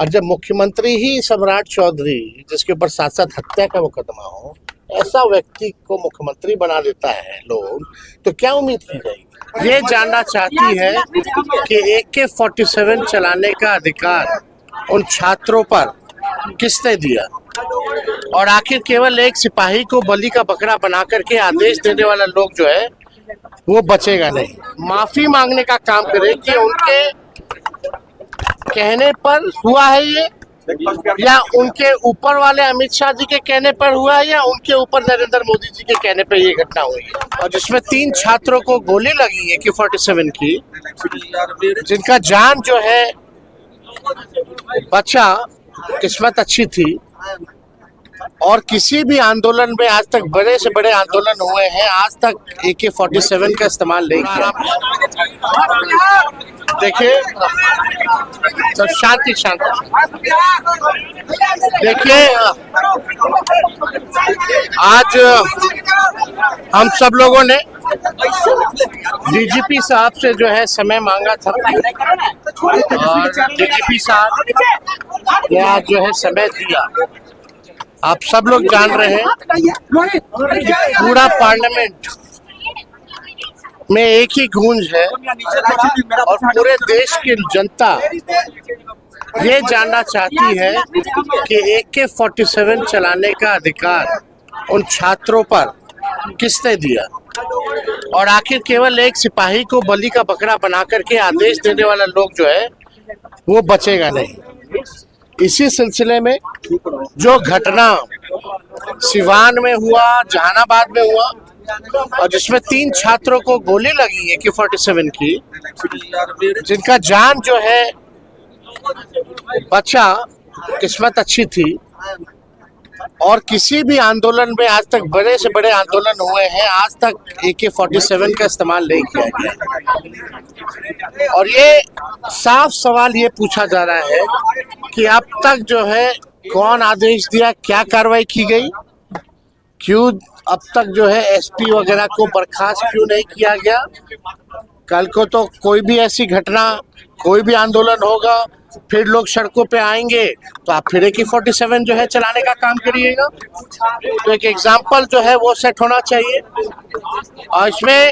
और जब मुख्यमंत्री ही सम्राट चौधरी, जिसके ऊपर साथ साथ हत्या का मुकदमा हो, ऐसा व्यक्ति को मुख्यमंत्री बना देता है लोग, तो क्या उम्मीद की जाएगी। ये जानना चाहती है कि AK-47 चलाने का अधिकार उन छात्रों पर किसने दिया, और आखिर केवल एक सिपाही को बलि का बकरा बना करके आदेश देने वाला लोग जो है वो बचेगा नहीं। माफी मांगने का काम करे कि उनके कहने पर हुआ है ये, या उनके ऊपर वाले अमित शाह जी के कहने पर हुआ है, या उनके ऊपर नरेंद्र मोदी जी के कहने पर ये घटना हुई है। और जिसमें 3 छात्रों को गोली लगी है AK-47 की, जिनका जान जो है बचा, किस्मत अच्छी थी। और किसी भी आंदोलन में आज तक बड़े से बड़े आंदोलन हुए हैं, आज तक AK-47 का इस्तेमाल नहीं किया। देखिए, तो शांति देखिए, आज हम सब लोगों ने DGP साहब से जो है समय मांगा था, और DGP साहब ने आज जो है समय दिया। आप सब लोग जान रहे हैं कि पूरा पार्लियामेंट में एक ही गूंज है, और पूरे देश की जनता ये जानना चाहती है कि AK-47 चलाने का अधिकार उन छात्रों पर किसने दिया, और आखिर केवल एक सिपाही को बलि का बकरा बना करके आदेश देने वाला लोग जो है वो बचेगा नहीं। इसी सिलसिले में जो घटना सिवान में हुआ, जहानाबाद में हुआ, और जिसमें 3 छात्रों को गोली लगी है AK-47 की, जिनका जान जो है बचा, किस्मत अच्छी थी। और किसी भी आंदोलन में आज तक बड़े से बड़े आंदोलन हुए हैं, आज तक AK-47 का इस्तेमाल नहीं किया गया। और ये साफ सवाल ये पूछा जा रहा है कि अब तक जो है कौन आदेश दिया, क्या कार्रवाई की गई, क्यों अब तक जो है SP वगैरह को बर्खास्त क्यों नहीं किया गया। कल को तो कोई भी ऐसी घटना, कोई भी आंदोलन होगा, फिर लोग सड़कों पे आएंगे, तो आप फिर AK-47 जो है चलाने का काम करिएगा। तो एक एग्जाम्पल जो है वो सेट होना चाहिए। और इसमें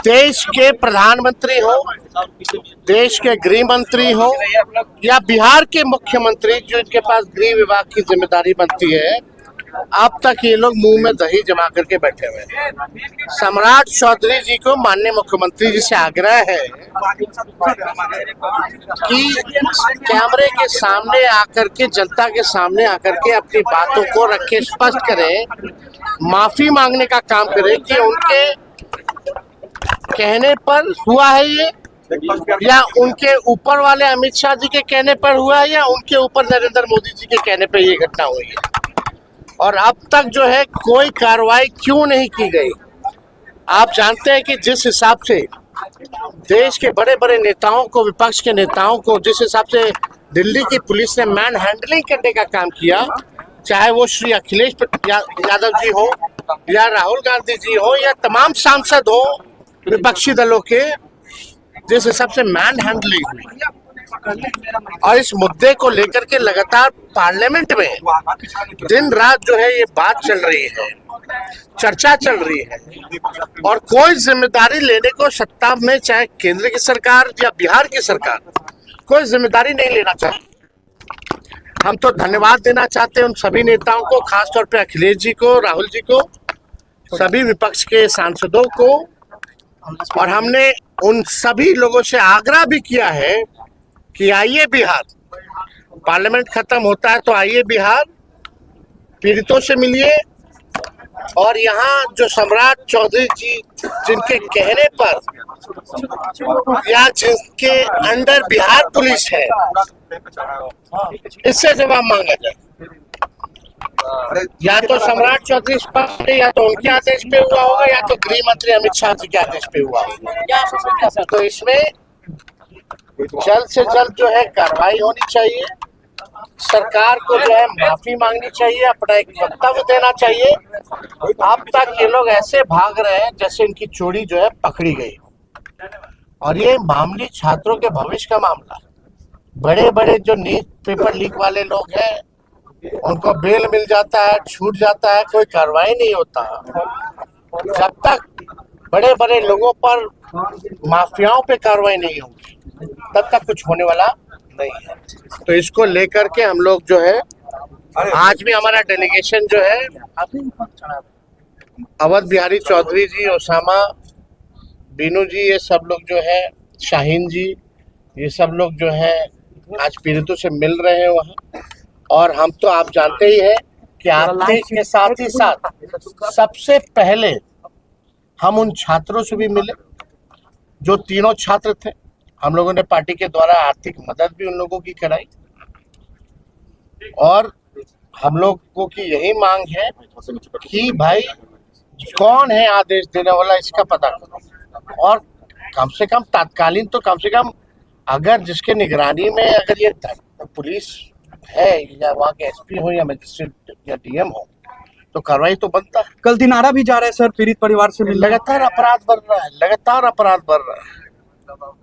देश के प्रधानमंत्री हो, देश के गृह मंत्री हो, या बिहार के मुख्यमंत्री जो इनके पास गृह विभाग की जिम्मेदारी बनती है, अब तक ये लोग मुंह में दही जमा करके बैठे हुए हैं। सम्राट चौधरी जी को माननीय मुख्यमंत्री जी से आग्रह है कि कैमरे के सामने आकर के, जनता के सामने आकर के अपनी बातों को रखे, स्पष्ट करें, माफी मांगने का काम करें कि उनके कहने पर हुआ है ये, या उनके ऊपर वाले अमित शाह जी के कहने पर हुआ है, या उनके ऊपर नरेंद्र मोदी जी के कहने पर ये घटना हुई है। और अब तक जो है कोई कार्रवाई क्यों नहीं की गई। आप जानते हैं कि जिस हिसाब से देश के बड़े बड़े नेताओं को, विपक्ष के नेताओं को, जिस हिसाब से दिल्ली की पुलिस ने मैन हैंडलिंग करने का काम किया, चाहे वो श्री अखिलेश यादव जी हो, या राहुल गांधी जी हो, या तमाम सांसद हो विपक्षी दलों के, जिस हिसाब से मैन हैंडलिंग हुई, और इस मुद्दे को लेकर के लगातार पार्लियामेंट में दिन रात जो है ये बात चल रही है, चर्चा चल रही है, और कोई जिम्मेदारी लेने को सत्ता में, चाहे केंद्र की सरकार या बिहार की सरकार, कोई जिम्मेदारी नहीं लेना चाहती। हम तो धन्यवाद देना चाहते हैं उन सभी नेताओं को, खासतौर पे अखिलेश जी को, राहुल जी को, सभी विपक्ष के सांसदों को। और हमने उन सभी लोगों से आग्रह भी किया है कि आइए बिहार, पार्लियामेंट खत्म होता है तो आइए बिहार, पीड़ितों से मिलिए, और यहाँ जो सम्राट चौधरी जी जिनके कहने पर या जिनके अंडर बिहार पुलिस है, इससे जवाब मांगा जाए। या तो सम्राट चौधरी स्पष्ट, या तो उनके आदेश पे हुआ होगा, या तो गृह मंत्री अमित शाह जी के आदेश पे हुआ होगा। तो इसमें जल्द से जल्द जो है कार्रवाई होनी चाहिए। सरकार को जो है माफी मांगनी चाहिए, अपना एक वक्तव्य देना चाहिए। अब तक ये लोग ऐसे भाग रहे हैं जैसे इनकी चोरी जो है पकड़ी गई। और ये मामूली छात्रों के भविष्य का मामला, बड़े बड़े जो नीट पेपर लीक वाले लोग हैं, उनको बेल मिल जाता है, छूट जाता है, कोई कार्रवाई नहीं होता। जब तक बड़े बड़े लोगों पर, माफियाओं पे कार्रवाई नहीं होगी, तब तक कुछ होने वाला नहीं है। तो इसको लेकर के हम लोग जो है, आज भी हमारा डेलीगेशन जो है, अवध बिहारी चौधरी जी, ओसामा, बीनू जी, ये सब लोग जो है, शाहीन जी, ये सब लोग जो है आज पीड़ितों से मिल रहे हैं वहाँ। और हम तो आप जानते ही हैं कि आपके के साथ ही साथ सबसे पहले हम उन छात्रों से भी मिले जो तीनों छात्र थे। हम लोगों ने पार्टी के द्वारा आर्थिक मदद भी उन लोगों की कराई, और हम लोगों की यही मांग है कि भाई कौन है आदेश देने वाला, इसका पता करो। और कम से कम तात्कालीन, तो कम से कम अगर जिसके निगरानी में अगर ये पुलिस है, या वहाँ के एसपी हो, या मजिस्ट्रेट, या डीएम हो, तो कार्रवाई तो बनता है। कल दिनारा भी जा रहे हैं सर, पीड़ित परिवार से मिलने। लगातार अपराध बढ़ रहा है, लगातार अपराध बढ़ रहा है।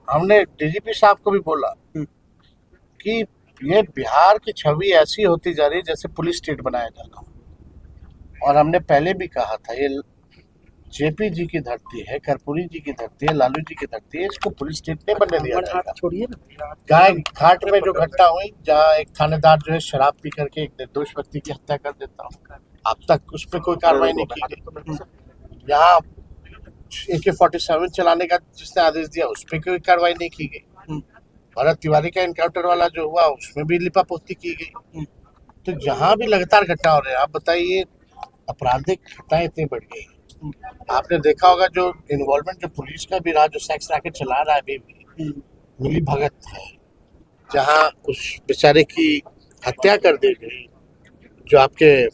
हमने डीजीपी साहब को भी बोला कि ये बिहार की छवि ऐसी होती जा रही है जैसे पुलिस स्टेट बनाया जा रहा है। और हमने पहले भी कहा था, ये जेपी जी की धरती है, कर्पूरी जी की धरती है, लालू जी की धरती है, इसको पुलिस स्टेट नहीं बनने दिया जाएगा। छोड़िए ना, गाय घाट में जो घटना हुई, जहाँ एक थानेदार जो है शराब पी करके एक निर्दोष व्यक्ति की हत्या कर देता हूँ, अब तक उस पर कोई कार्रवाई नहीं की गई। यहाँ AK-47 चलाने का जिसने आदेश दिया, उस पर कोई कार्रवाई नहीं की गई। भरत तिवारी का एनकाउंटर वाला जो हुआ, उसमें भी लिपापोती की गई। तो जहाँ भी लगातार घटना हो रही है, आप बताइए, आपराधिक घटनाएं इतनी बढ़ गई। आपने देखा होगा जो इन्वॉल्वमेंट जो पुलिस का भी रहा, जो सेक्स रैकेट चला रहा है अभी भी, मिली भगत है, जहाँ उस बेचारे की हत्या कर दी गई, जो आपके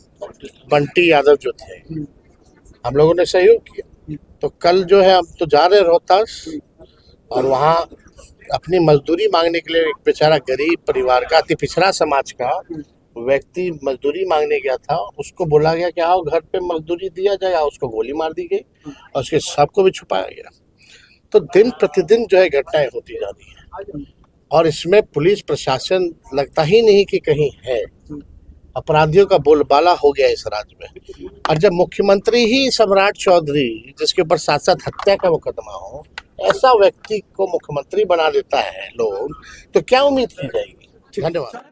बंटी यादव जो थे, हम लोगों ने सहयोग किया। तो कल जो है हम तो जा रहे रोहतास, और वहाँ अपनी मजदूरी मांगने के लिए एक बेचारा गरीब परिवार का, अति पिछड़ा समाज का व्यक्ति मजदूरी मांगने गया था। उसको बोला गया कि आओ घर पे मजदूरी दिया जाएगा, उसको गोली मार दी गई और उसके शव को भी छुपाया गया। तो दिन प्रतिदिन जो है घटनाएं होती जा रही है, और इसमें पुलिस प्रशासन लगता ही नहीं कि कहीं है। अपराधियों का बोलबाला हो गया इस राज्य में। और जब मुख्यमंत्री ही सम्राट चौधरी, जिसके ऊपर साथ साथ हत्या का मुकदमा हो, ऐसा व्यक्ति को मुख्यमंत्री बना देता है लोग, तो क्या उम्मीद की जाएगी। धन्यवाद।